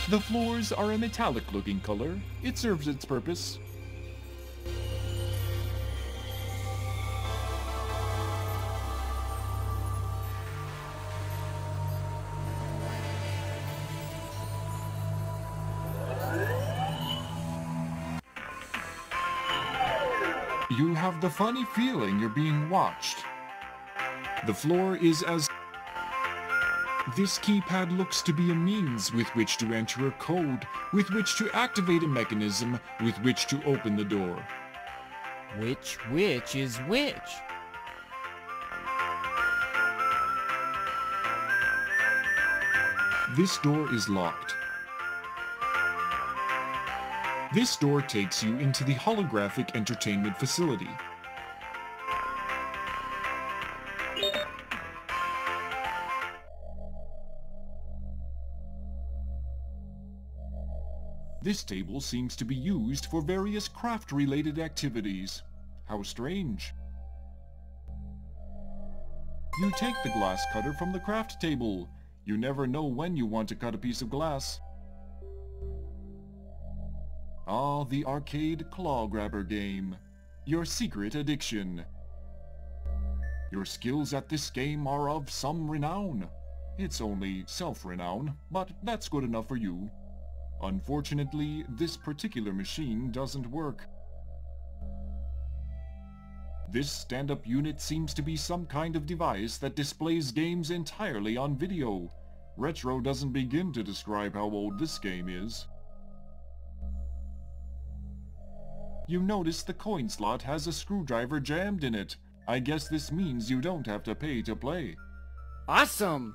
The floors are a metallic-looking color. It serves its purpose. You have the funny feeling you're being watched. The floor is as... This keypad looks to be a means with which to enter a code, with which to activate a mechanism, with which to open the door. Which is which? This door is locked. This door takes you into the holographic entertainment facility. This table seems to be used for various craft-related activities. How strange. You take the glass cutter from the craft table. You never know when you want to cut a piece of glass. Ah, the arcade claw grabber game. Your secret addiction. Your skills at this game are of some renown. It's only self-renown, but that's good enough for you. Unfortunately, this particular machine doesn't work. This stand-up unit seems to be some kind of device that displays games entirely on video. Retro doesn't begin to describe how old this game is. You notice the coin slot has a screwdriver jammed in it. I guess this means you don't have to pay to play. Awesome!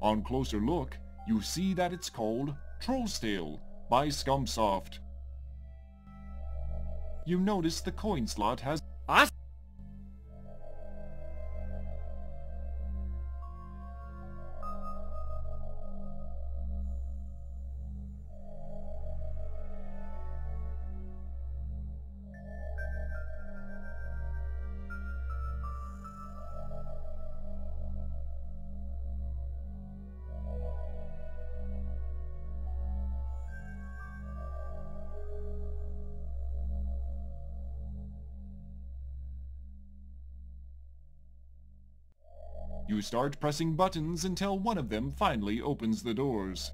On closer look, you see that it's called Troll's Tale by Scumsoft. You notice the coin slot has Awesome. You start pressing buttons until one of them finally opens the doors.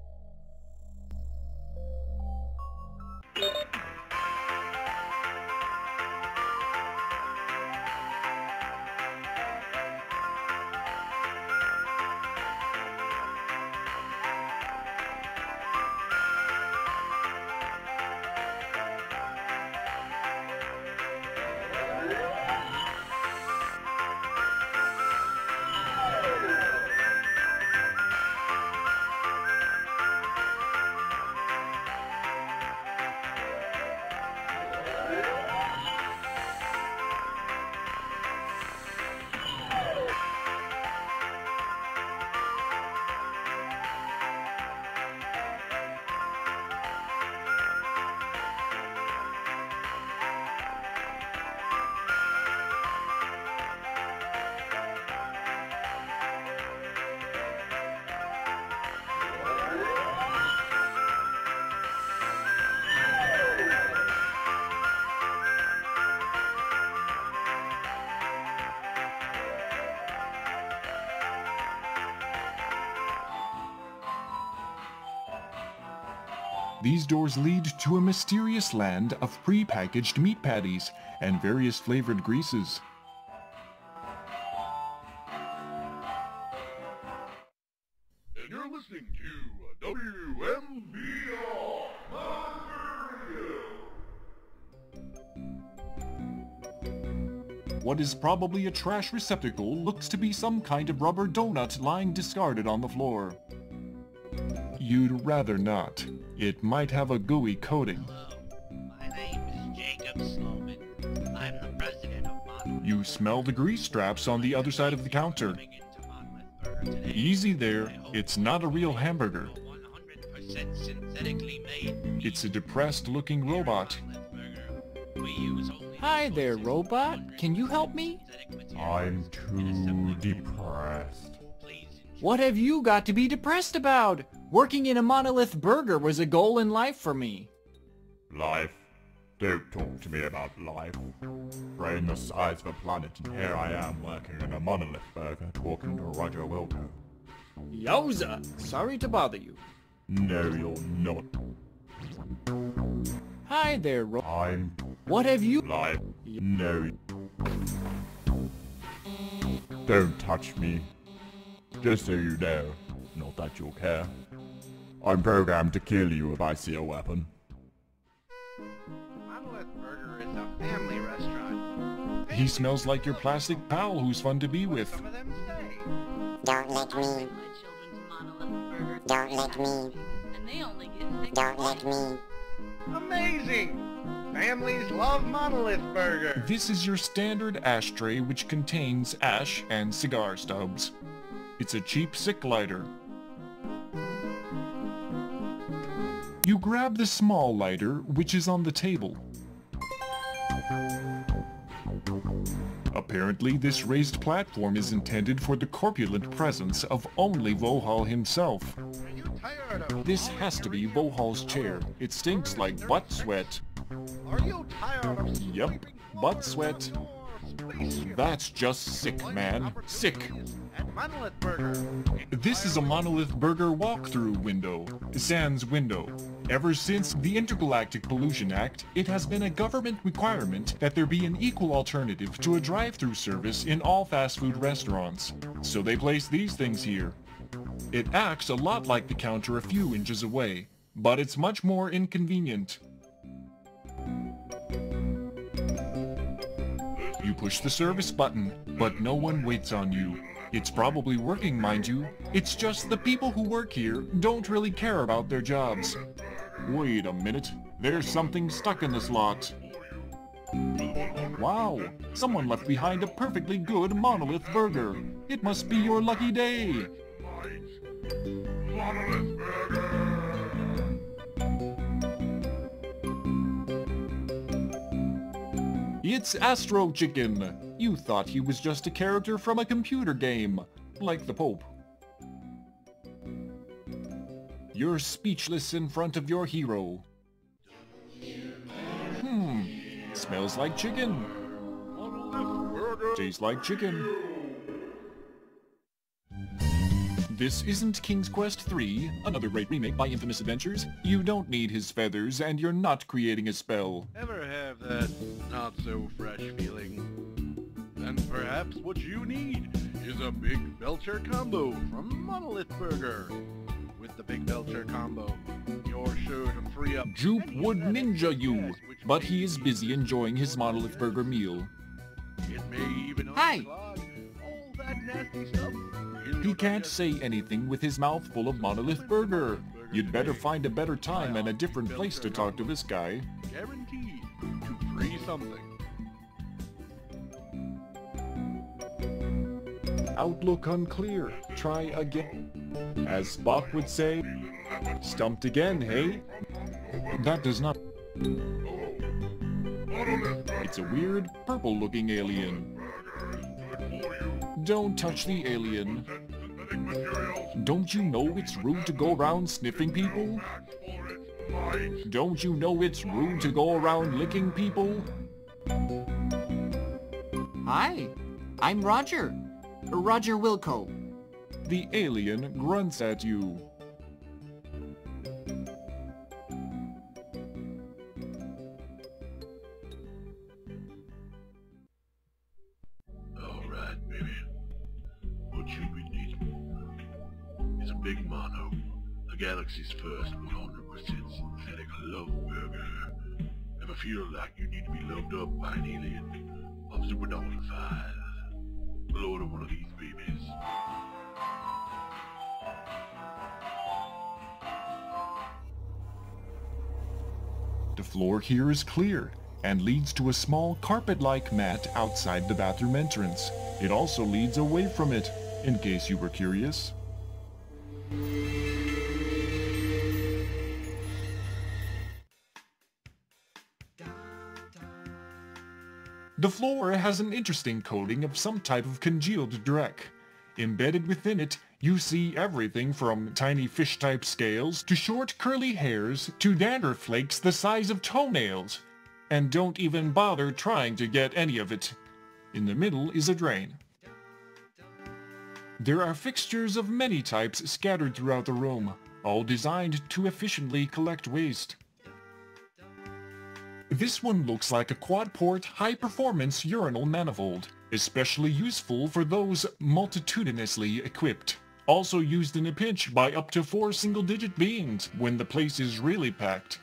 These doors lead to a mysterious land of pre-packaged meat patties and various flavored greases. And you're listening to WMBR Radio. What is probably a trash receptacle looks to be some kind of rubber donut lying discarded on the floor. You'd rather not. It might have a gooey coating. Hello, my name is Jacob Sloman. I'm the president of Monolith. You smell the grease straps on the other side of the counter. Coming into Monolith Burger today. Easy there, it's not a real hamburger. 100% synthetically made meat. It's a depressed-looking robot. Monolith Burger. We use only Hi there, robot. Can you help me? I'm too depressed. What have you got to be depressed about? Working in a Monolith Burger was a goal in life for me. Life? Don't talk to me about life. Brain the size of a planet, and here I am working in a Monolith Burger talking to Roger Wilco. Yowza! Sorry to bother you. No, you're not. Hi there, I'm What have you... life. No. Don't touch me. Just so you know, not that you'll care. I'm programmed to kill you if I see a weapon. Monolith Burger is a family restaurant. He smells like your plastic pal who's fun to be with. Some of them say. Don't let me. Don't let me. And they only get Don't let me. Amazing! Families love Monolith Burger. This is your standard ashtray which contains ash and cigar stubs. It's a cheap cick lighter. You grab the small lighter, which is on the table. Apparently, this raised platform is intended for the corpulent presence of only Vohaul himself. Are you tired of This has to be Vohaul's chair. It stinks like butt sweat. Are you tired of Yep, butt sweat. That's just sick, man. Sick. At Monolith Burger. This is a Monolith Burger walkthrough window, sans window. Ever since the Intergalactic Pollution Act, it has been a government requirement that there be an equal alternative to a drive-through service in all fast food restaurants. So they place these things here. It acts a lot like the counter a few inches away, but it's much more inconvenient. You push the service button, but no one waits on you. It's probably working, mind you. It's just the people who work here don't really care about their jobs. Wait a minute. There's something stuck in the slot. Wow! Someone left behind a perfectly good monolith burger. It must be your lucky day. Monolith burger! It's Astro Chicken. You thought he was just a character from a computer game, like the Pope. You're speechless in front of your hero. Smells like chicken. Tastes like chicken. This isn't King's Quest III, another great remake by Infamous Adventures. You don't need his feathers, and you're not creating a spell. Ever have that not-so-fresh feeling? Then perhaps what you need is a Big Belcher combo from Monolith Burger. With the Big Belcher combo, you're sure to free up... Jupe would ninja you, but he is busy enjoying his Monolith Burger meal. It may even Hi. unclog all that nasty stuff. He can't say anything with his mouth full of Monolith Burger. You'd better find a better time and a different place to talk to this guy. Guaranteed to free something. Outlook unclear. Try again. As Spock would say, stumped again, hey? That does not... It's a weird, purple-looking alien. Don't touch the alien. Don't you know it's rude to go around sniffing people? Don't you know it's rude to go around licking people? Hi, I'm Roger. Roger Wilco. The alien grunts at you. Alright, baby. What you be needing is a Big Mono, the galaxy's first 100% synthetic love burger. Ever feel like you need to be loved up by an alien of supernova 5? We'll order one of these babies. The floor here is clear and leads to a small carpet-like mat outside the bathroom entrance. It also leads away from it, in case you were curious. The floor has an interesting coating of some type of congealed dreck. Embedded within it, you see everything from tiny fish-type scales to short curly hairs to dandruff flakes the size of toenails. And don't even bother trying to get any of it. In the middle is a drain. There are fixtures of many types scattered throughout the room, all designed to efficiently collect waste. This one looks like a quad-port, high-performance urinal manifold, especially useful for those multitudinously equipped. Also used in a pinch by up to 4 single-digit beings when the place is really packed.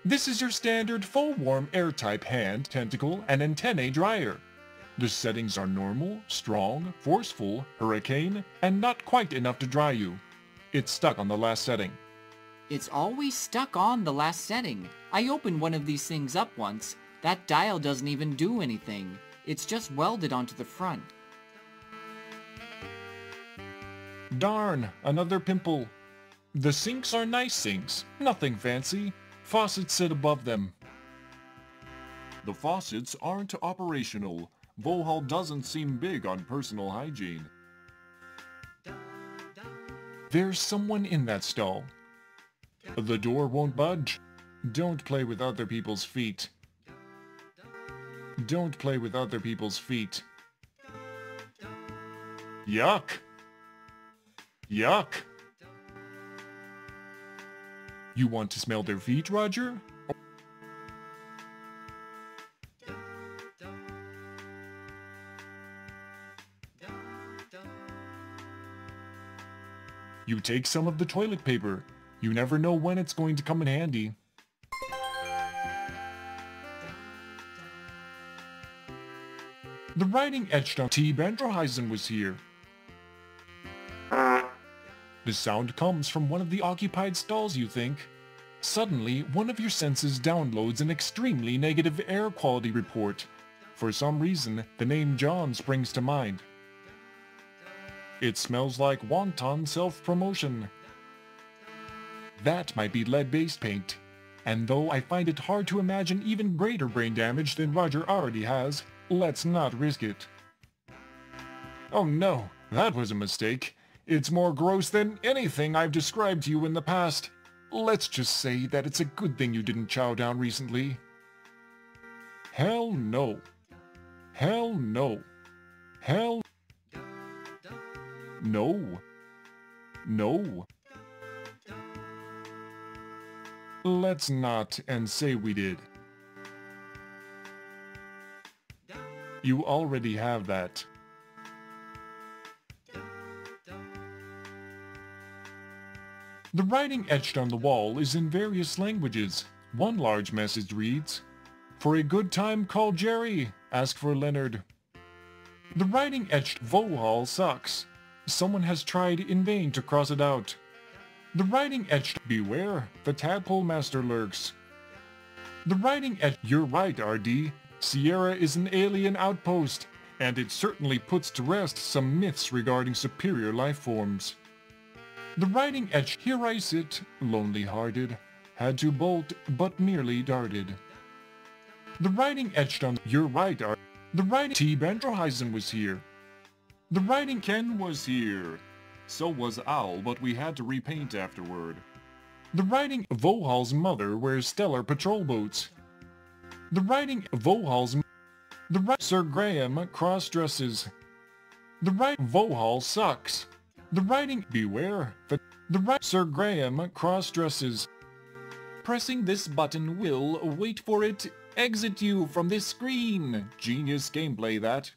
This is your standard full-warm air-type hand, tentacle, and antennae dryer. The settings are normal, strong, forceful, hurricane, and not quite enough to dry you. It's stuck on the last setting. It's always stuck on the last setting. I opened one of these things up once. That dial doesn't even do anything. It's just welded onto the front. Darn, another pimple. The sinks are nice sinks, nothing fancy. Faucets sit above them. The faucets aren't operational. Vohaul doesn't seem big on personal hygiene. There's someone in that stall. The door won't budge. Don't play with other people's feet. Don't play with other people's feet. Yuck! Yuck! You want to smell their feet, Roger? You take some of the toilet paper. You never know when it's going to come in handy. The writing etched on T. Bandroheisen was here. The sound comes from one of the occupied stalls, you think. Suddenly, one of your senses downloads an extremely negative air quality report. For some reason, the name John springs to mind. It smells like wanton self-promotion. That might be lead-based paint. And though I find it hard to imagine even greater brain damage than Roger already has, let's not risk it. Oh no, that was a mistake. It's more gross than anything I've described to you in the past. Let's just say that it's a good thing you didn't chow down recently. Hell no. Hell no. Hell no. No. Let's not and say we did. You already have that. The writing etched on the wall is in various languages. One large message reads, "For a good time call Jerry, ask for Leonard." The writing etched Vohaul sucks. Someone has tried in vain to cross it out. The writing etched, "Beware, the tadpole master lurks." The writing etched, "You're right, RD. Sierra is an alien outpost, and it certainly puts to rest some myths regarding superior life forms." The writing etched, "Here I sit, lonely-hearted, had to bolt, but merely darted." The writing etched on, "You're right, RD. The writing, T. Bandroheisen was here." The writing, "Ken was here. So was Owl, but we had to repaint afterward." The writing, "Vohaul's mother wears stellar patrol boots." The writing, "Vohaul's Sir Graham cross-dresses." The writing, "Vohaul sucks." The writing, "Beware, Sir Graham cross-dresses." Pressing this button will, wait for it, exit you from this screen. Genius gameplay, that.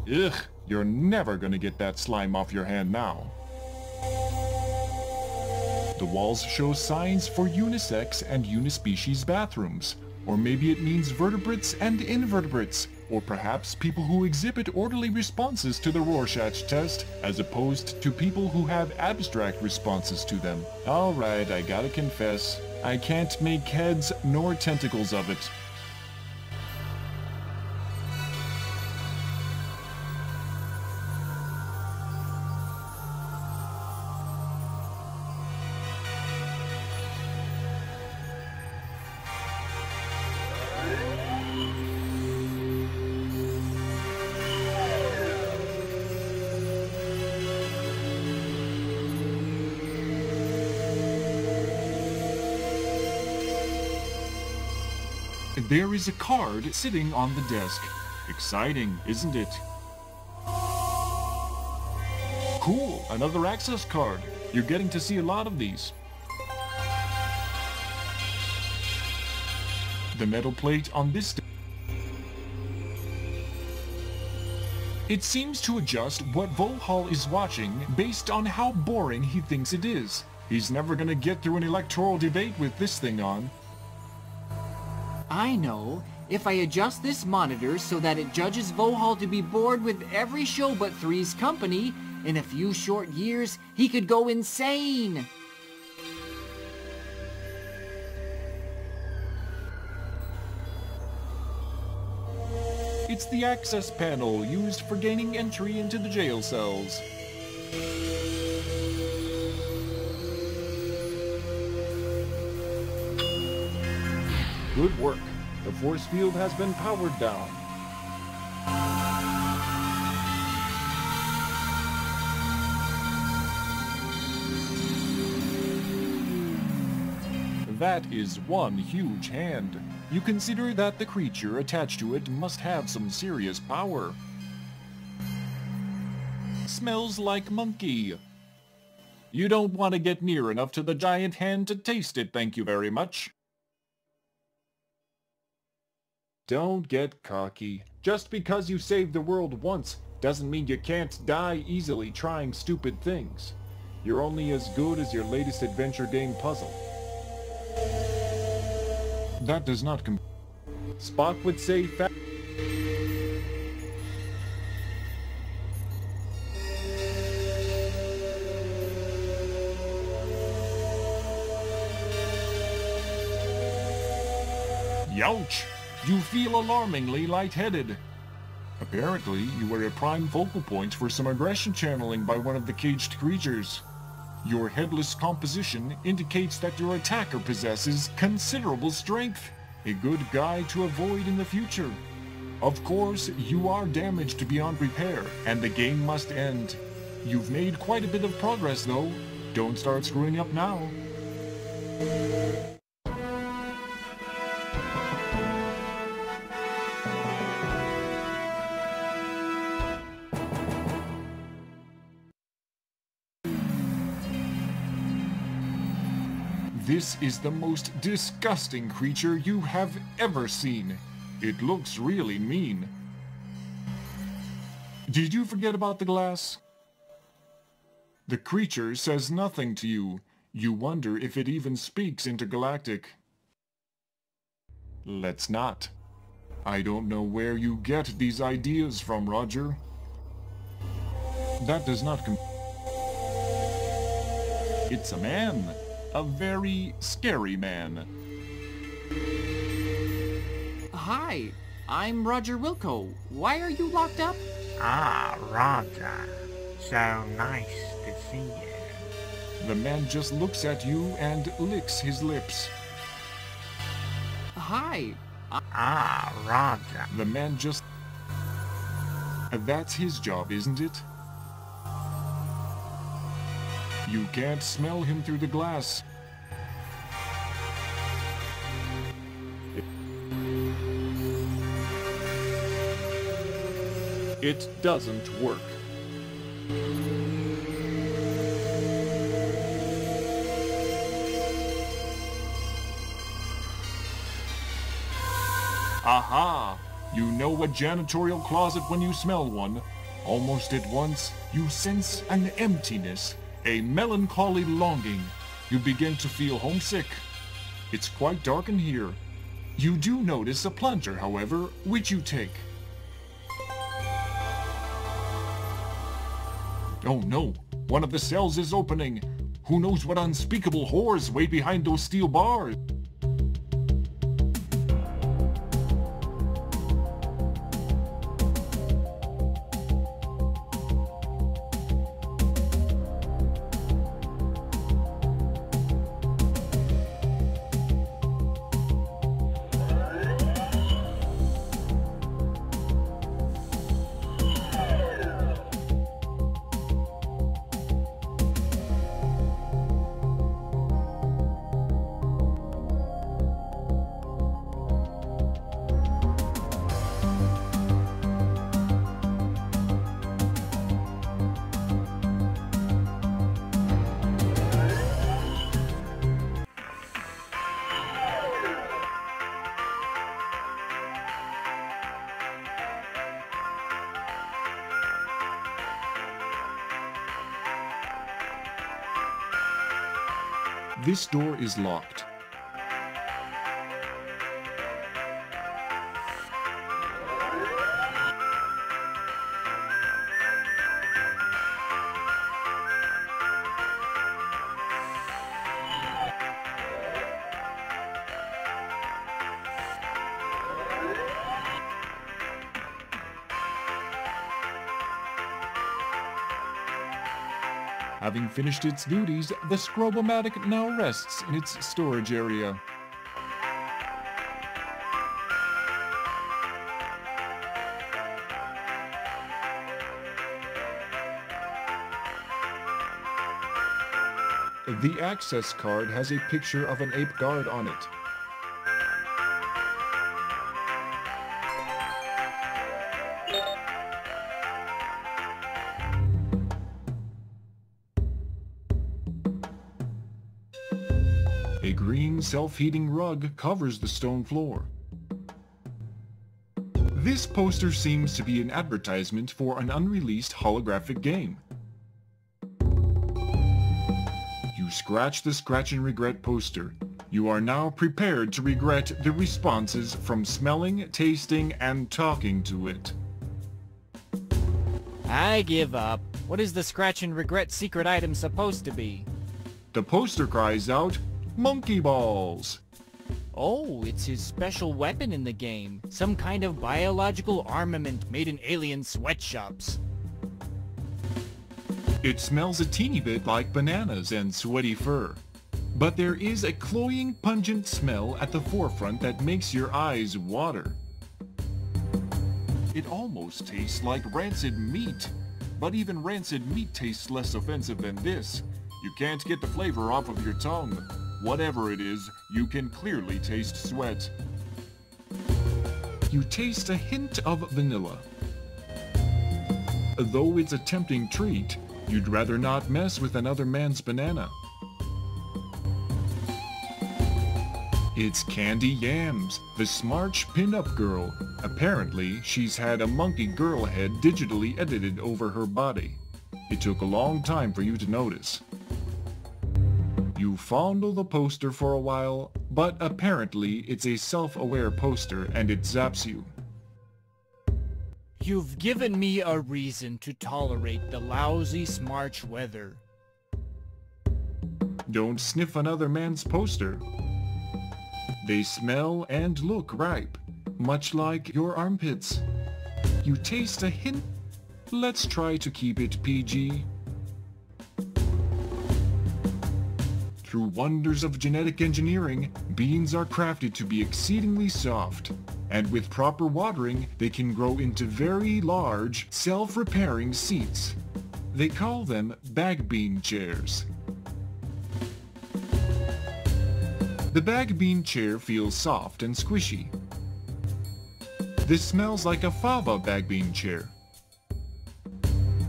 Ugh, you're never gonna get that slime off your hand now. The walls show signs for unisex and unispecies bathrooms. Or maybe it means vertebrates and invertebrates. Or perhaps people who exhibit orderly responses to the Rorschach test, as opposed to people who have abstract responses to them. Alright, I gotta confess, I can't make heads nor tentacles of it. There is a card sitting on the desk. Exciting, isn't it? Cool, another access card. You're getting to see a lot of these. The metal plate on this it seems to adjust what Vohaul is watching based on how boring he thinks it is. He's never gonna get through an electoral debate with this thing on. I know. If I adjust this monitor so that it judges Vohaul to be bored with every show but Three's Company, in a few short years, he could go insane! It's the access panel used for gaining entry into the jail cells. Good work. The force field has been powered down. That is one huge hand. You consider that the creature attached to it must have some serious power. Smells like monkey. You don't want to get near enough to the giant hand to taste it, thank you very much. Don't get cocky. Just because you saved the world once doesn't mean you can't die easily trying stupid things. You're only as good as your latest adventure game puzzle. That does not Spock would say Youch! You feel alarmingly lightheaded. Apparently, you were a prime focal point for some aggression channeling by one of the caged creatures. Your headless composition indicates that your attacker possesses considerable strength, a good guide to avoid in the future. Of course, you are damaged beyond repair, and the game must end. You've made quite a bit of progress, though. Don't start screwing up now. This is the most disgusting creature you have ever seen. It looks really mean. Did you forget about the glass? The creature says nothing to you. You wonder if it even speaks intergalactic. Let's not. I don't know where you get these ideas from, Roger. That does not It's a man. A very scary man. Hi, I'm Roger Wilco. Why are you locked up? Ah, Roger. So nice to see you. The man just looks at you and licks his lips. Hi. Ah, Roger. The man just... That's his job, isn't it? You can't smell him through the glass. It doesn't work. Aha! You know a janitorial closet when you smell one. Almost at once, you sense an emptiness, a melancholy longing. You begin to feel homesick. It's quite dark in here. You do notice a plunger, however, which you take. Oh no! One of the cells is opening! Who knows what unspeakable horrors wait behind those steel bars? This door is locked. Having finished its duties, the Scrobomatic now rests in its storage area. The access card has a picture of an ape guard on it. A green self-heating rug covers the stone floor. This poster seems to be an advertisement for an unreleased holographic game. You scratch the Scratch and Regret poster. You are now prepared to regret the responses from smelling, tasting, and talking to it. I give up. What is the Scratch and Regret secret item supposed to be? The poster cries out, "Monkey balls!" Oh, it's his special weapon in the game. Some kind of biological armament made in alien sweatshops. It smells a teeny bit like bananas and sweaty fur. But there is a cloying, pungent smell at the forefront that makes your eyes water. It almost tastes like rancid meat. But even rancid meat tastes less offensive than this. You can't get the flavor off of your tongue. Whatever it is, you can clearly taste sweat. You taste a hint of vanilla. Though it's a tempting treat, you'd rather not mess with another man's banana. It's Candy Yams, the Smarch pinup girl. Apparently, she's had a monkey girl head digitally edited over her body. It took a long time for you to notice. You fondle the poster for a while, but apparently it's a self-aware poster and it zaps you. You've given me a reason to tolerate the lousy Smarch weather. Don't sniff another man's poster. They smell and look ripe, much like your armpits. You taste a hint. Let's try to keep it PG. Through wonders of genetic engineering, beans are crafted to be exceedingly soft, and with proper watering, they can grow into very large, self-repairing seats. They call them bag bean chairs. The bag bean chair feels soft and squishy. This smells like a fava bag bean chair.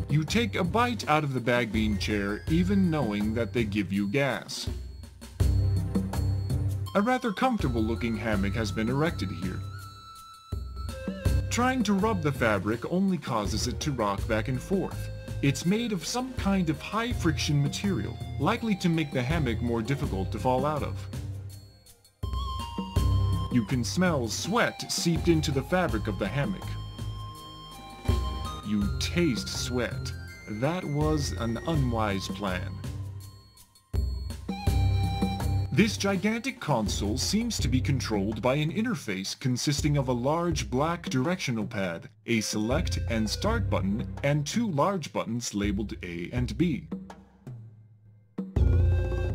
You take a bite out of the bag bean chair even knowing that they give you gas. A rather comfortable looking hammock has been erected here. Trying to rub the fabric only causes it to rock back and forth. It's made of some kind of high friction material, likely to make the hammock more difficult to fall out of. You can smell sweat seeped into the fabric of the hammock. You taste sweat. That was an unwise plan. This gigantic console seems to be controlled by an interface consisting of a large black directional pad, a select and start button, and two large buttons labeled A and B.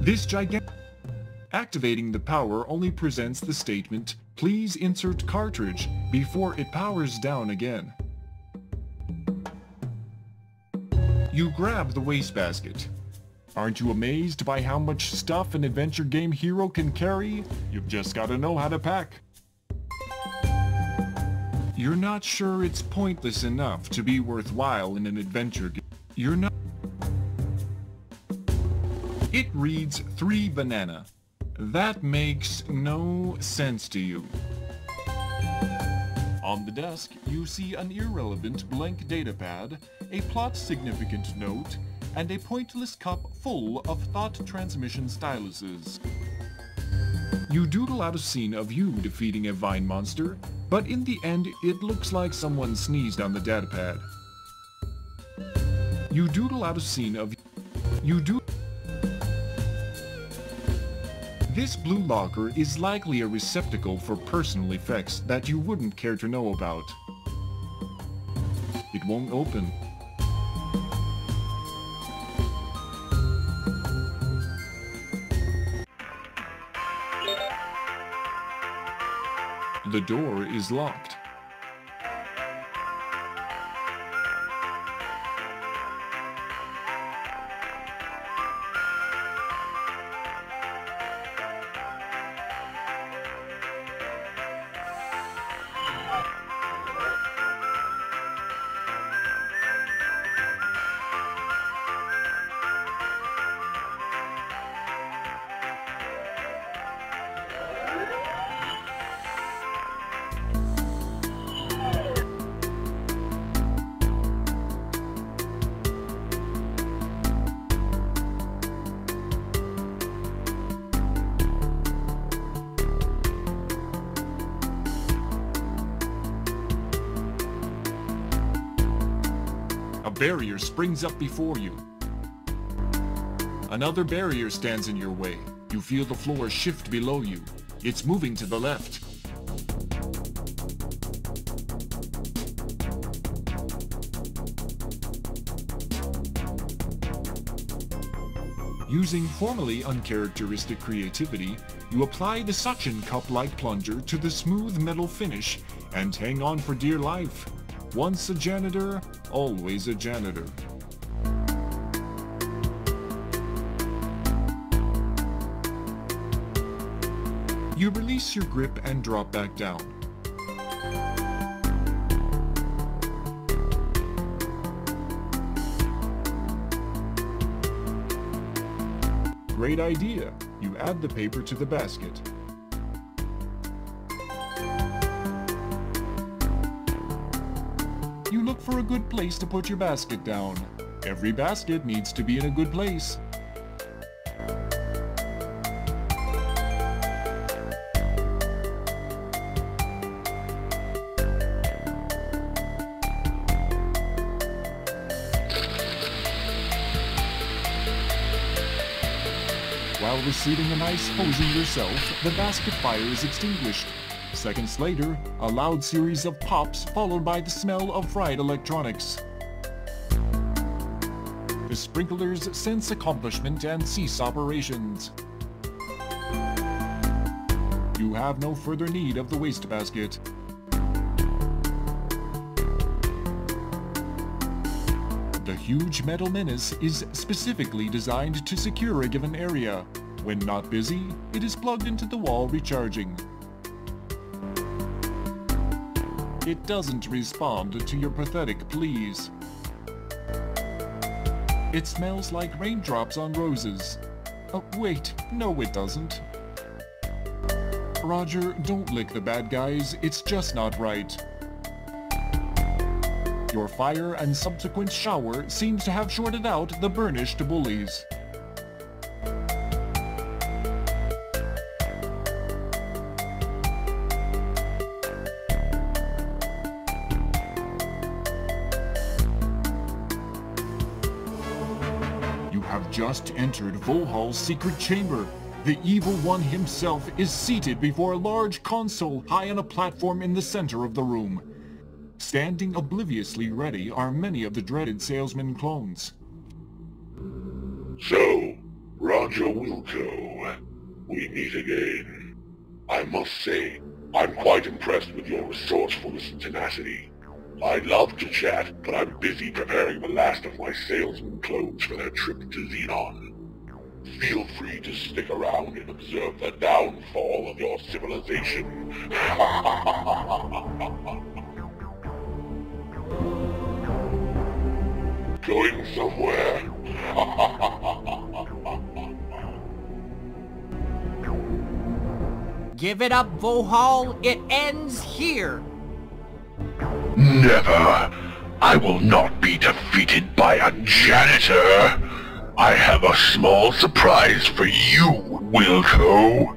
This gigantic activating the power only presents the statement, "Please insert cartridge," before it powers down again. You grab the wastebasket. Aren't you amazed by how much stuff an adventure game hero can carry? You've just gotta know how to pack. You're not sure it's pointless enough to be worthwhile in an adventure game. You're not. It reads 3 banana. That makes no sense to you. On the desk, you see an irrelevant blank datapad, a plot-significant note, and a pointless cup full of thought transmission styluses. You doodle out a scene of you defeating a vine monster, but in the end it looks like someone sneezed on the datapad. You doodle out a scene of This blue locker is likely a receptacle for personal effects that you wouldn't care to know about. It won't open. The door is locked. barrier springs up before you. Another barrier stands in your way. You feel the floor shift below you. It's moving to the left. Using formerly uncharacteristic creativity, you apply the suction cup-like plunger to the smooth metal finish and hang on for dear life. Once a janitor, always a janitor. You release your grip and drop back down. Great idea. You add the paper to the basket. You look for a good place to put your basket down. Every basket needs to be in a good place. While receiving a nice posing yourself, the basket fire is extinguished. Seconds later, a loud series of pops followed by the smell of fried electronics. The sprinklers sense accomplishment and cease operations. You have no further need of the wastebasket. The huge metal menace is specifically designed to secure a given area. When not busy, it is plugged into the wall recharging. It doesn't respond to your pathetic pleas. It smells like raindrops on roses. Oh, wait, no it doesn't. Roger, don't lick the bad guys, it's just not right. Your fire and subsequent shower seems to have shorted out the burnished bullies. You have just entered Vohaul's secret chamber. The evil one himself is seated before a large console high on a platform in the center of the room. Standing obliviously ready are many of the dreaded salesman clones. So, Roger Wilco, we meet again. I must say, I'm quite impressed with your resourcefulness and tenacity. I'd love to chat, but I'm busy preparing the last of my salesman clones for their trip to Xenon. Feel free to stick around and observe the downfall of your civilization. Going somewhere? Give it up, Vohaul. It ends here. Never. I will not be defeated by a janitor. I have a small surprise for you, Wilco.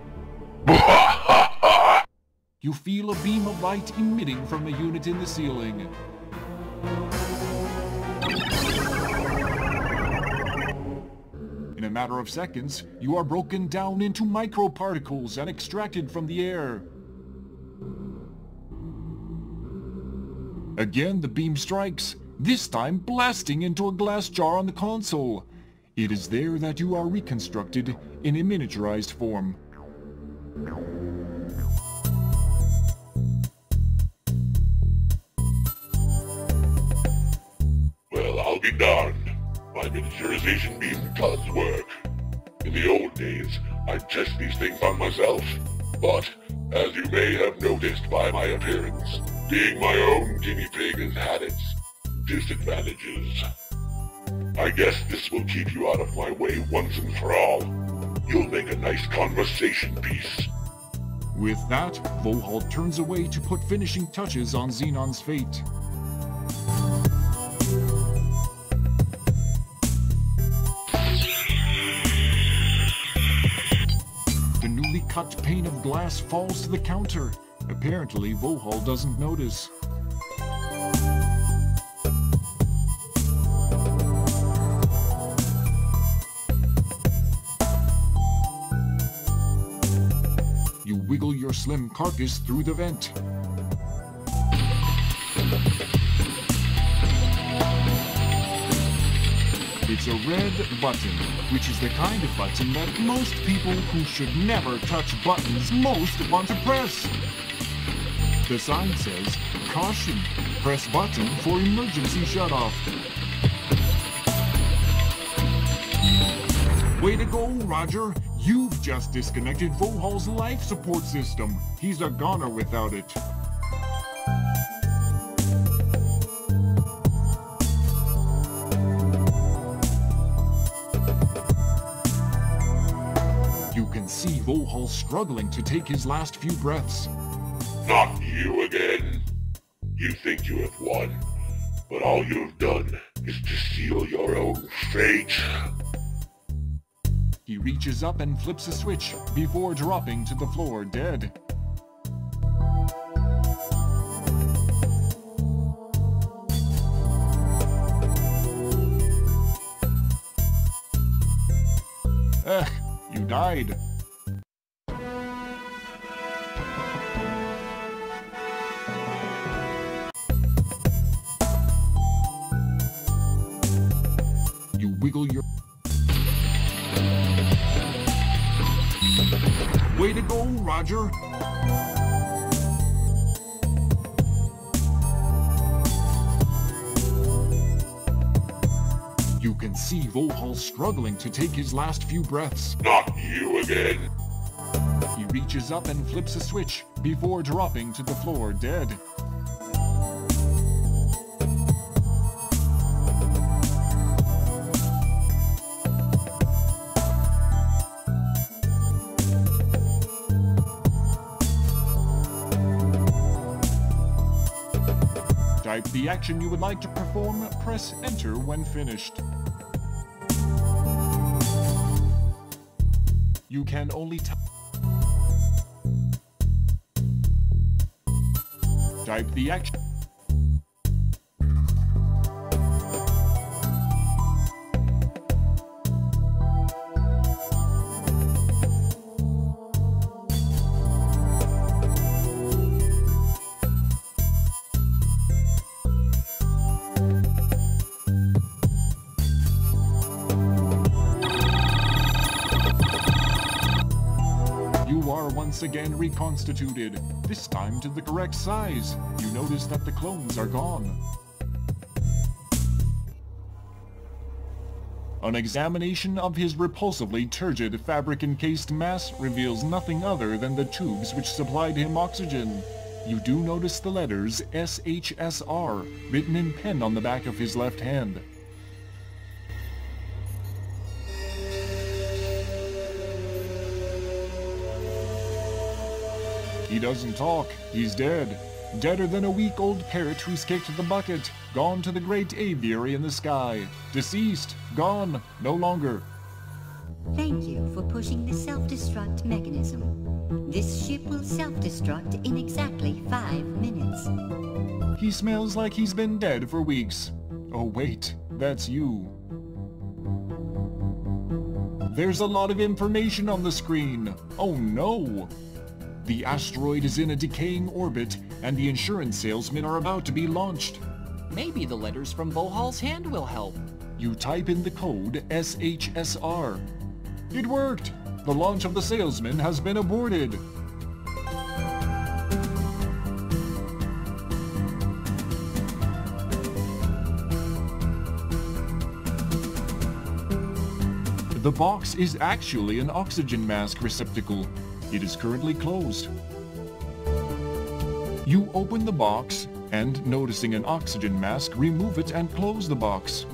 You feel a beam of light emitting from the unit in the ceiling. In a matter of seconds, you are broken down into microparticles and extracted from the air. Again, the beam strikes, this time blasting into a glass jar on the console. It is there that you are reconstructed in a miniaturized form. Well, I'll be darned. My miniaturization beam does work. In the old days, I'd test these things on myself. But, as you may have noticed by my appearance, being my own guinea pig has had its disadvantages. I guess this will keep you out of my way once and for all. You'll make a nice conversation piece. With that, Vohaul turns away to put finishing touches on Xenon's fate. The newly cut pane of glass falls to the counter. Apparently, Vohaul doesn't notice. slim carcass through the vent. It's a red button, which is the kind of button that most people who should never touch buttons most want to press. The sign says, "Caution, press button for emergency shutoff." Way to go, Roger! You've just disconnected Vohaul's life support system. He's a goner without it. You can see Vohaul struggling to take his last few breaths. Not you again. You think you have won, but all you've done is to seal your own fate. He reaches up and flips a switch before dropping to the floor dead. You died. You wiggle your... Way to go, Roger! You can see Vohaul struggling to take his last few breaths. Not you again. He reaches up and flips a switch before dropping to the floor dead. Type the action you would like to perform, press enter when finished. You can only type the action. You are once again reconstituted, this time to the correct size. You notice that the clones are gone. An examination of his repulsively turgid fabric-encased mass reveals nothing other than the tubes which supplied him oxygen. You do notice the letters SHSR written in pen on the back of his left hand. He doesn't talk. He's dead. Deader than a week-old parrot who's kicked the bucket. Gone to the great aviary in the sky. Deceased. Gone. No longer. Thank you for pushing the self-destruct mechanism. This ship will self-destruct in exactly 5 minutes. He smells like he's been dead for weeks. Oh wait, that's you. There's a lot of information on the screen. Oh no! The asteroid is in a decaying orbit, and the insurance salesmen are about to be launched. Maybe the letters from Vohaul's hand will help. You type in the code SHSR. It worked! The launch of the salesman has been aborted. The box is actually an oxygen mask receptacle. It is currently closed. You open the box and, noticing an oxygen mask, remove it and close the box.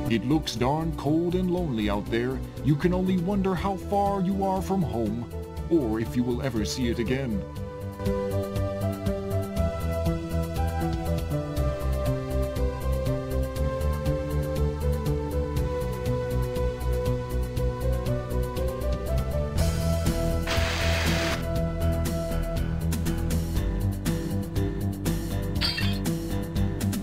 It looks darn cold and lonely out there. You can only wonder how far you are from home, or if you will ever see it again.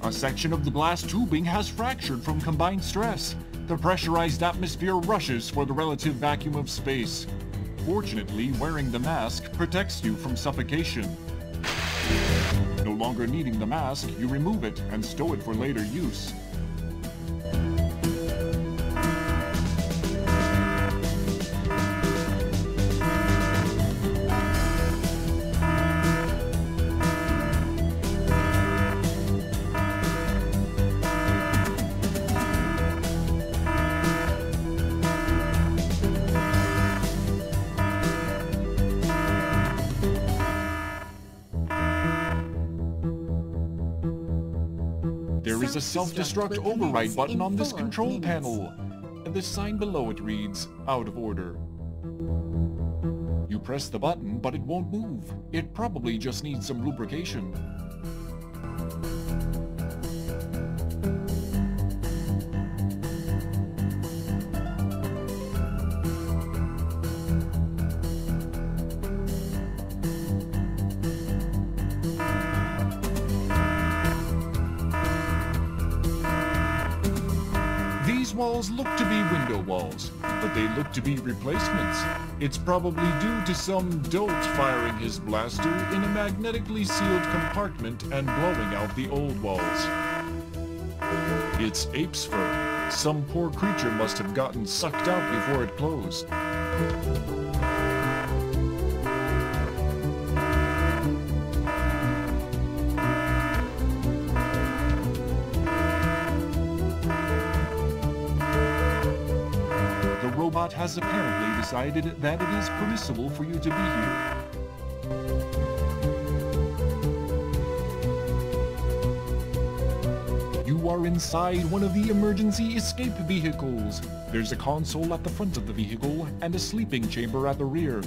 A section of the glass tubing has fractured from combined stress. The pressurized atmosphere rushes for the relative vacuum of space. Fortunately, wearing the mask protects you from suffocation. No longer needing the mask, you remove it and stow it for later use. There is a self-destruct override button on this control panel, and the sign below it reads, out of order. You press the button, but it won't move. It probably just needs some lubrication. These walls look to be window walls, but they look to be replacements. It's probably due to some dolt firing his blaster in a magnetically sealed compartment and blowing out the old walls. It's ape's fur. Some poor creature must have gotten sucked out before it closed. The robot has apparently decided that it is permissible for you to be here. You are inside one of the emergency escape vehicles. There's a console at the front of the vehicle and a sleeping chamber at the rear.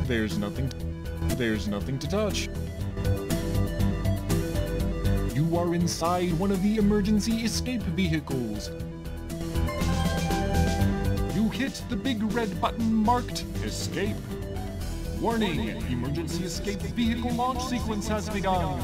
There's nothing to touch. You are inside one of the emergency escape vehicles. You hit the big red button marked Escape. Warning, emergency escape vehicle launch sequence has begun.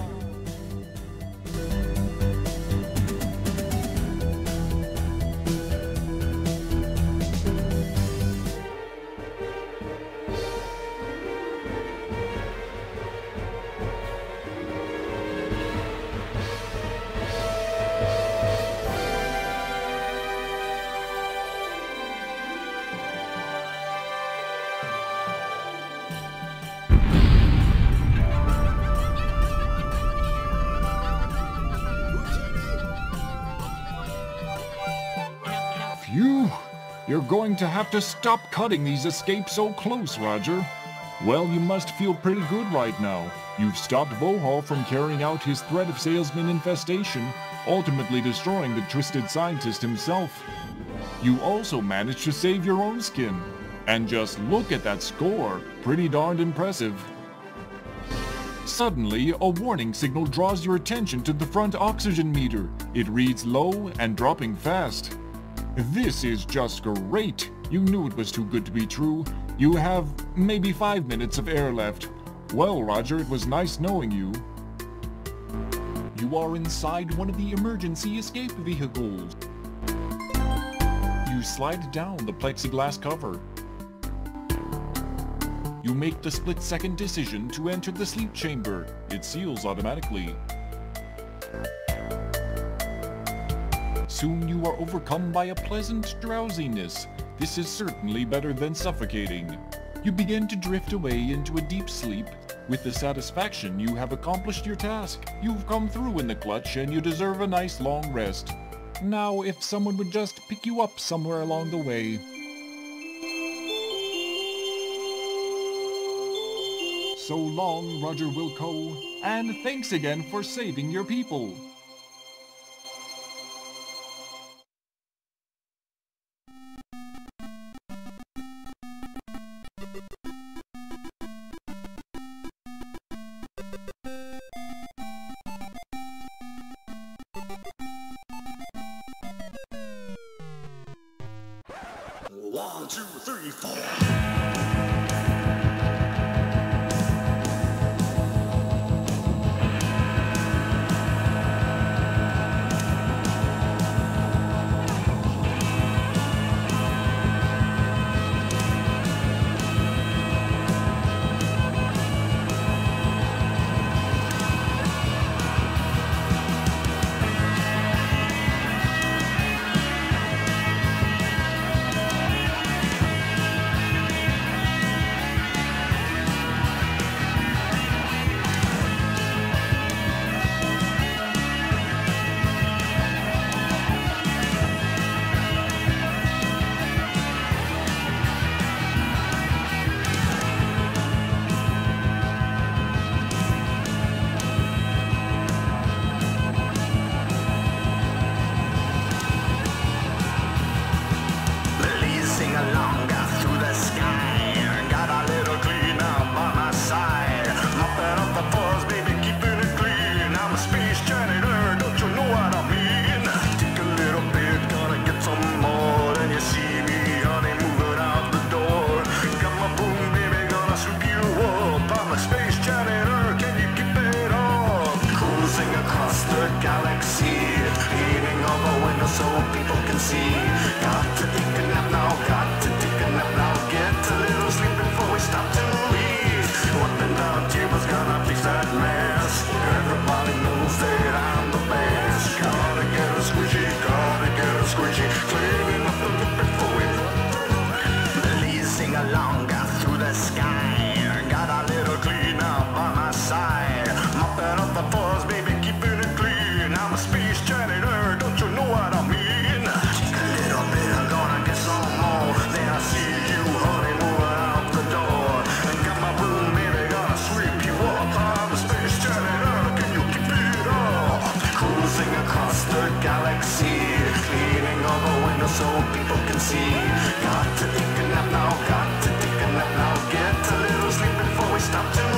Phew! You're going to have to stop cutting these escapes so close, Roger. Well, you must feel pretty good right now. You've stopped Vohaul from carrying out his threat of salesman infestation, ultimately destroying the twisted scientist himself. You also managed to save your own skin. And just look at that score. Pretty darned impressive. Suddenly, a warning signal draws your attention to the front oxygen meter. It reads low and dropping fast. This is just great! You knew it was too good to be true. You have maybe 5 minutes of air left. Well, Roger, it was nice knowing you. You are inside one of the emergency escape vehicles. You slide down the plexiglass cover. You make the split-second decision to enter the sleep chamber. It seals automatically. Soon you are overcome by a pleasant drowsiness. This is certainly better than suffocating. You begin to drift away into a deep sleep. With the satisfaction you have accomplished your task. You've come through in the clutch and you deserve a nice long rest. Now, if someone would just pick you up somewhere along the way. So long, Roger Wilco, and thanks again for saving your people. One, two, three, four. see. Got to take a nap now, got to take a nap now. Get a little sleep before we stop to eat. What the down table's gonna fix that mess. Everybody knows that I'm the best. Gotta get a squishy, gotta get a squishy. Cleaning up the loop before we please sing along through the sky. Got a little clean up on my side. Mopping up the floors, baby, keeping it clean. I'm a space janitor, don't you know what I mean? A little bit, I'm gonna get some more. Then I see you, honey, moving out the door. And got my broom, baby, gonna sweep you up. I'm a space janitor, can you keep it up? Cruising across the galaxy, cleaning all the windows so people can see. Got to take a nap now, got to take a nap now. Get a little sleep before we stop to